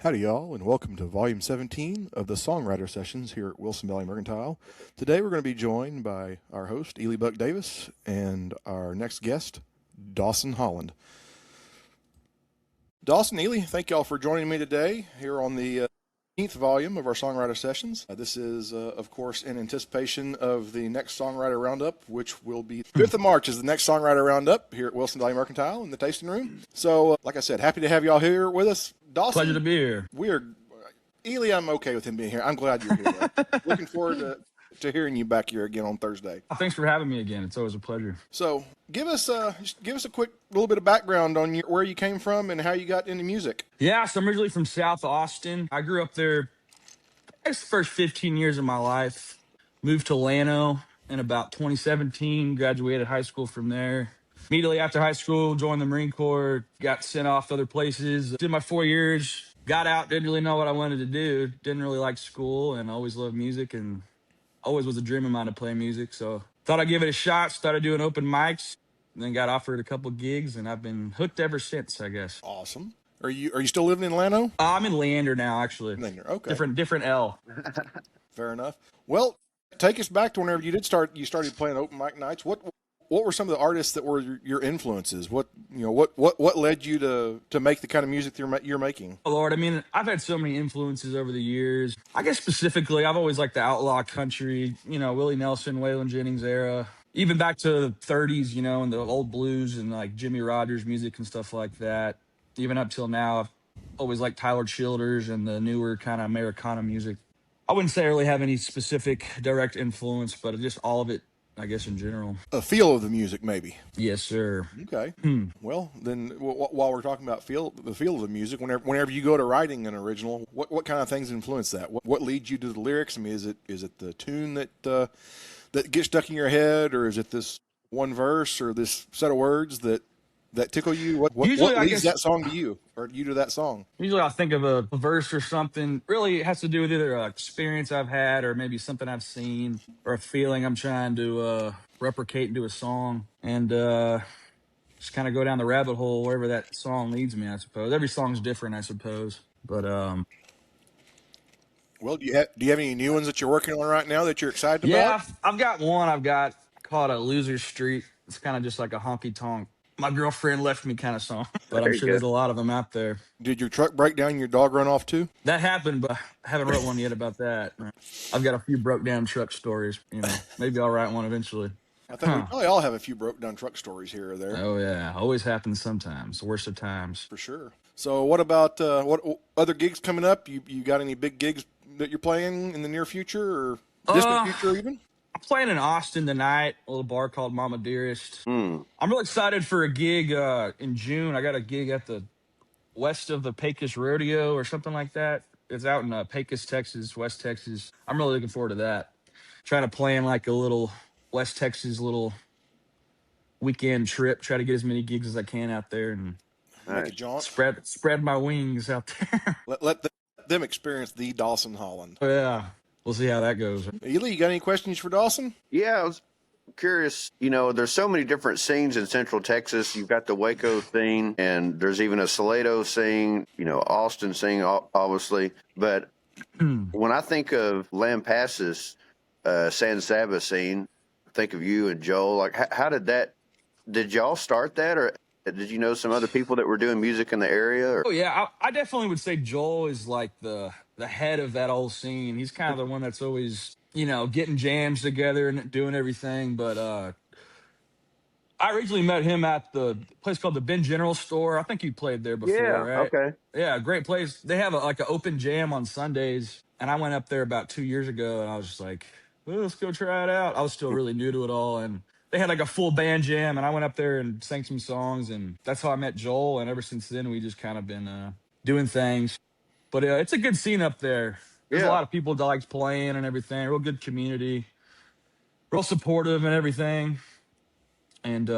Howdy, y'all, and welcome to Volume 17 of the Songwriter Sessions here at Wilson Valley Mercantile. Today we're going to be joined by our host, Ely Buck Davis, and our next guest, Dawson Holland. Dawson, Ely, thank y'all for joining me today here on the 18th volume of our Songwriter Sessions. This is, of course, in anticipation of the next Songwriter Roundup, which will be 5th of March is the next Songwriter Roundup here at Wilson Valley Mercantile in the Tasting Room. So, like I said, happy to have y'all here with us. Dawson, Pleasure to be here. Ely, I'm okay with him being here. I'm glad you're here. Looking forward to hearing you back here again on Thursday. Thanks for having me again. It's always a pleasure. So, give us a quick little bit of background on where you came from and how you got into music. Yeah, so I'm originally from South Austin. I grew up there, I guess, the first 15 years of my life. Moved to Llano in about 2017. Graduated high school from there. Immediately after high school, joined the Marine Corps. Got sent off to other places. Did my 4 years. Got out. Didn't really know what I wanted to do. Didn't really like school, and always loved music, and always was a dream of mine to play music. So thought I'd give it a shot. Started doing open mics. Then got offered a couple gigs, and I've been hooked ever since, I guess. Awesome. Are you still living in Llano? I'm in Leander now, actually. Leander, okay. Different L. Fair enough. Well, take us back to whenever you started playing open mic nights. What were some of the artists that were your influences? What led you to make the kind of music you're making? Oh, Lord, I mean, I've had so many influences over the years. I guess specifically, I've always liked the outlaw country, Willie Nelson, Waylon Jennings era. Even back to the 30s, and the old blues and like Jimmy Rogers music and stuff like that. Even up till now, I've always liked Tyler Childers and the newer kind of Americana music. I wouldn't say I really have any specific direct influence, but just all of it, I guess, in general. A feel of the music, maybe. Yes, sir. Okay. Well, then, while we're talking about the feel of the music, whenever you go to writing an original, what kind of things influence that? What leads you to the lyrics? I mean, is it the tune that gets stuck in your head, or is it this one verse or this set of words that tickle you? What leads that song to you, or you to that song? Usually I'll think of a verse or something. Really, it has to do with either an experience I've had or maybe something I've seen or a feeling I'm trying to replicate into a song. And just kind of go down the rabbit hole wherever that song leads me, I suppose. Every song's different, I suppose. But well, do you have any new ones that you're working on right now that you're excited about? Yeah, I've got one I've got called a Loser Street. It's kind of just like a honky tonk my girlfriend left me kind of song, but I'm sure there's a lot of them out there. Did your truck break down and your dog run off too? That happened, but I haven't wrote one yet about that. I've got a few broke down truck stories, maybe I'll write one eventually. I think we probably all have a few broke down truck stories here or there. Oh yeah, always happens sometimes, worst of times. For sure. So what about what other gigs coming up? You got any big gigs that you're playing in the near future or distant future even? I'm playing in Austin tonight, a little bar called Mama Dearest. I'm really excited for a gig in June. I got a gig at the west of the Pecos Rodeo or something like that. It's out in Pecos, Texas, West Texas. I'm really looking forward to that. Trying to plan like a little West Texas little weekend trip. Try to get as many gigs as I can out there and make a jaunt. Spread my wings out there. let them experience the Dawson Holland. Oh, yeah. We'll see how that goes. Ely, you got any questions for Dawson? Yeah, I was curious. There's so many different scenes in Central Texas. You've got the Waco scene, and there's even a Salado scene, Austin scene, obviously. But when I think of Lampasas, San Saba scene, think of you and Joel. Like, how did y'all start that, or did you know some other people that were doing music in the area? Or? Oh, yeah, I definitely would say Joel is like the head of that whole scene. He's kind of the one that's always, getting jams together and doing everything. But I originally met him at the place called the Ben General Store. I think you played there before, right? Okay. Yeah, great place. They have like an open jam on Sundays. And I went up there about 2 years ago, and I was just like, well, let's go try it out. I was still really new to it all, and they had like a full band jam, and I went up there and sang some songs, and that's how I met Joel. And ever since then, we just kind of been doing things. But it's a good scene up there. There's a lot of people that likes playing and everything. Real good community. Real supportive and everything. And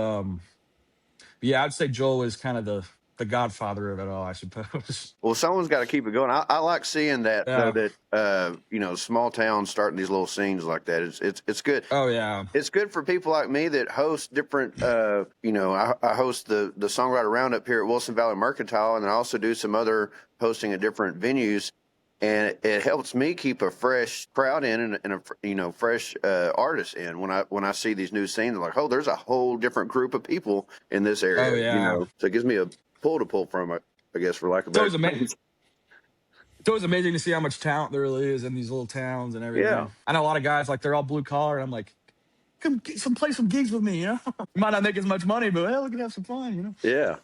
yeah, I'd say Joel is kind of the godfather of it all, I suppose. Well, someone's got to keep it going. I like seeing that though, Yeah. that small towns starting these little scenes like that. It's good. Oh yeah. It's good for people like me that host different. I host the songwriter roundup here at Wilson Valley Mercantile, and I also do some other hosting at different venues. And it helps me keep a fresh crowd in and a fresh artist in when I see these new scenes. I'm like, oh, there's a whole different group of people in this area. Oh, yeah. So it gives me a pull to pull from, I guess, for lack of a better term. It's always amazing to see how much talent there really is in these little towns and everything. Yeah. I know a lot of guys, like, they're all blue collar, and I'm like, come play some gigs with me, you know? You might not make as much money, but we can have some fun, you know? Yeah.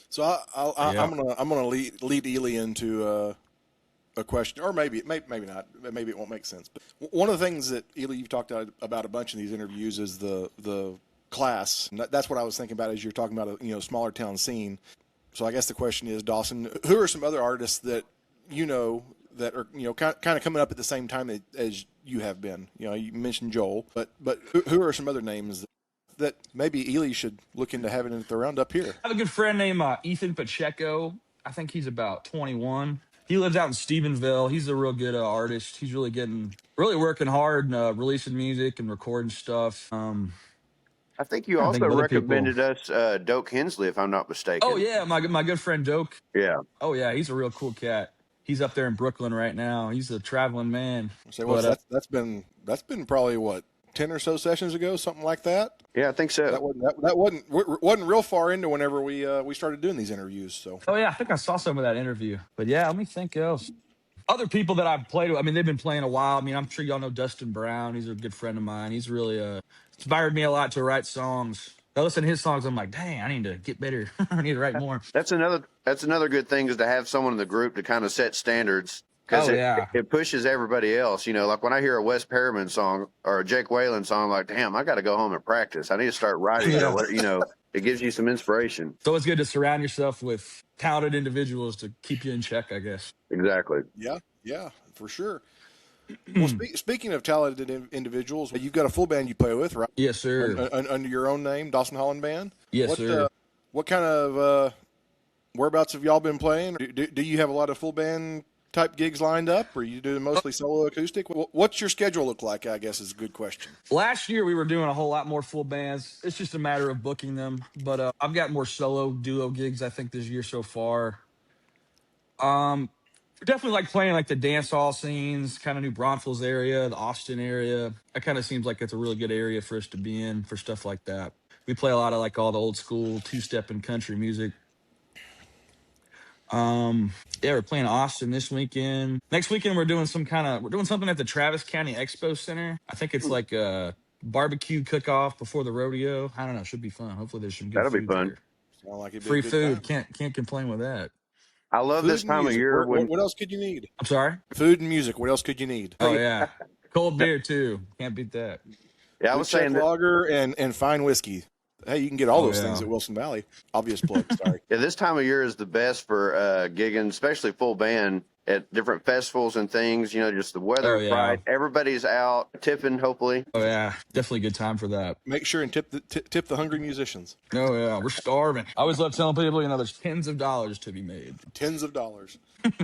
So I'm gonna lead Ely into a question, or maybe not. Maybe it won't make sense. But one of the things that Ely, you've talked about a bunch in these interviews is the class. And that's what I was thinking about as you're talking about a smaller town scene. So I guess the question is, Dawson, who are some other artists that that are kind of coming up at the same time as you have been? You mentioned Joel, but who are some other names that maybe Ely should look into having at the roundup here? I have a good friend named Ethan Pacheco. I think he's about 21. He lives out in Stephenville. He's a real good artist. He's really working hard and releasing music and recording stuff. I think you I think also of other recommended us Doak Hensley, if I'm not mistaken. Oh yeah, my good friend Doak. Yeah. Oh yeah, he's a real cool cat. He's up there in Brooklyn right now. He's a traveling man. So that's been probably what, 10 or so sessions ago, something like that. Yeah, I think so. That wasn't real far into whenever we started doing these interviews. So. Oh yeah, I think I saw some of that interview. But yeah, let me think else. Other people that I've played with, I mean, they've been playing a while. I mean, I'm sure y'all know Dustin Brown. He's a good friend of mine. He's really inspired me a lot to write songs. I listen to his songs, I'm like, dang, I need to get better. I need to write more. That's another good thing, is to have someone in the group to kind of set standards. Because it pushes everybody else. Like when I hear a Wes Perriman song or a Jake Whalen song, I'm like, damn, I got to go home and practice. I need to start writing. It gives you some inspiration. So it's good to surround yourself with talented individuals to keep you in check, I guess. Exactly. Yeah, for sure. Well, speaking of talented individuals, you've got a full band you play with, right? Yes, sir. Under your own name, Dawson Holland Band? Yes, sir. What kind of whereabouts have y'all been playing? Do you have a lot of full band type gigs lined up, or you do mostly solo acoustic? What's your schedule look like, I guess, is a good question. Last year we were doing a whole lot more full bands. It's just a matter of booking them. But I've got more solo duo gigs, I think, this year so far. Definitely like playing like the dance hall scenes, kind of New Braunfels area, the Austin area. That kind of seems like it's a really good area for us to be in for stuff like that. We play a lot of like all the old school two-step and country music. We're playing Austin this weekend. Next weekend we're doing something at the Travis County Expo Center. I think it's like a barbecue cook-off before the rodeo. I don't know, should be fun. Hopefully there's some good That'll food be fun. there. Sound like it'd be Free a good food. time. Can't complain with that. I love Food this and time music. of year. What else could you need? I'm sorry? Food and music. What else could you need? Oh yeah. Cold beer too. Can't beat that. Yeah, I was saying that, lager and fine whiskey. Hey, you can get all those things at Wilson Valley. Obvious plug. Sorry. Yeah, this time of year is the best for gigging, especially full band at different festivals and things. Just the weather is right. Everybody's out tipping, hopefully. Oh yeah, definitely a good time for that. Make sure and tip the hungry musicians. Oh yeah, we're starving. I always love telling people, there's tens of dollars to be made. Tens of dollars.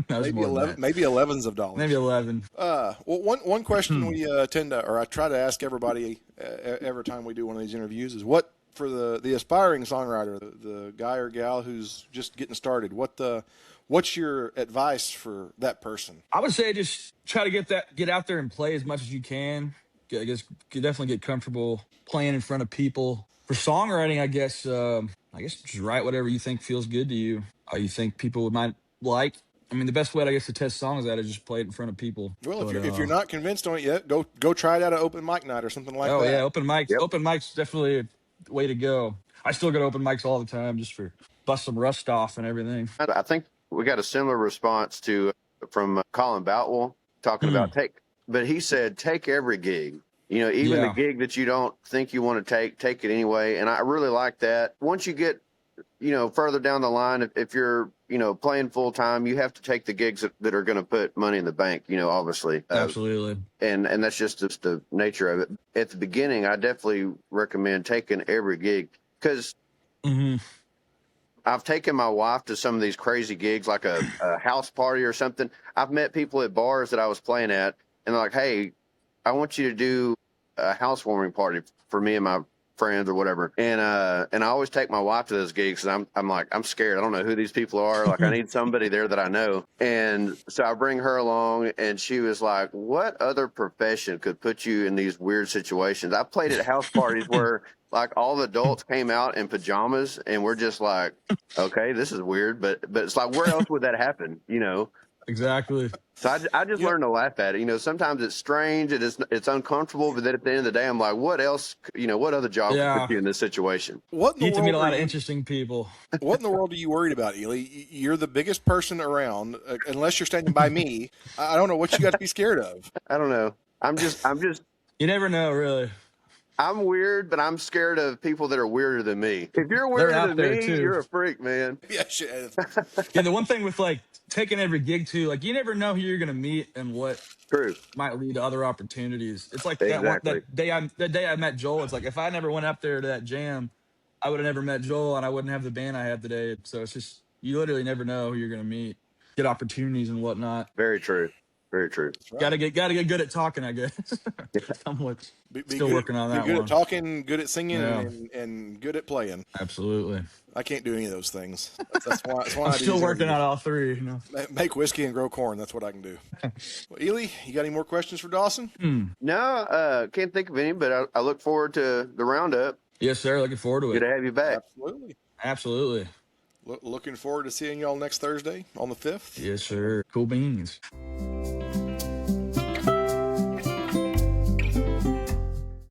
Maybe 11. Maybe 11s of dollars. Maybe 11. Well, one question we I try to ask everybody every time we do one of these interviews is, what for the aspiring songwriter, the guy or gal who's just getting started, what's your advice for that person? I would say just try to get out there and play as much as you can. I guess definitely get comfortable playing in front of people. For songwriting, I guess just write whatever you think feels good to you. You think people might like. I mean, the best way, I guess, to test songs is just play it in front of people. Well, if you're not convinced on it yet, go try it out at open mic night or something like that. Oh yeah, open mics. Yep. Open mics definitely a way to go. I still go to open mics all the time just for bust some rust off and everything. I think we got a similar response from Colin Boutwell talking about but he said take every gig. Even the gig that you don't think you want to take it anyway. And I really like that. Once you get further down the line, if you're playing full time, you have to take the gigs that are going to put money in the bank. Obviously, Absolutely, and that's just the nature of it. At the beginning, I definitely recommend taking every gig, because I've taken my wife to some of these crazy gigs, like a house party or something. I've met people at bars that I was playing at, and they're like, "Hey, I want you to do a housewarming party for me and my friends or whatever." And I always take my wife to those gigs, and I'm like, I'm scared. I don't know who these people are. Like, I need somebody there that I know. And so I bring her along, and she was like, "What other profession could put you in these weird situations?" I played at house parties where like all the adults came out in pajamas, and we're just like, okay, this is weird, but it's like, where else would that happen? You know? Exactly. So I just learned to laugh at it. You know, sometimes it's strange, it's uncomfortable, but then at the end of the day, I'm like, what else? You know, what other job could put you in this situation? What in You the get to meet a world lot are of you? interesting people. What in the world are you worried about, Ely? You're the biggest person around. Unless you're standing by me, I don't know what you got to be scared of. I don't know. I'm just You never know, really. I'm weird, but I'm scared of people that are weirder than me. If you're They're weirder out than there me, too. you're a freak, man. Yeah, shit. Yeah, the one thing with like taking every gig too, like you never know who you're gonna meet and what True. might lead to other opportunities. It's like Exactly. that day I met Joel. It's like if I never went up there to that jam, I would have never met Joel, and I wouldn't have the band I have today. So it's just you literally never know who you're gonna meet, get opportunities and whatnot. Very true. Very true. Right. Gotta get good at talking, I guess. I'm still good, working on that be good one. at talking, good at singing, Yeah. and good at playing. Absolutely. I can't do any of those things. That's why I'm I do still these working interviews. on all three. You know. Make whiskey and grow corn. That's what I can do. Well, Ely, you got any more questions for Dawson? No, can't think of any, but I look forward to the roundup. Yes, sir. Looking forward to Good it. to have you back. Absolutely. Absolutely. Looking forward to seeing y'all next Thursday on the 5th. Yes, sir. Cool beans.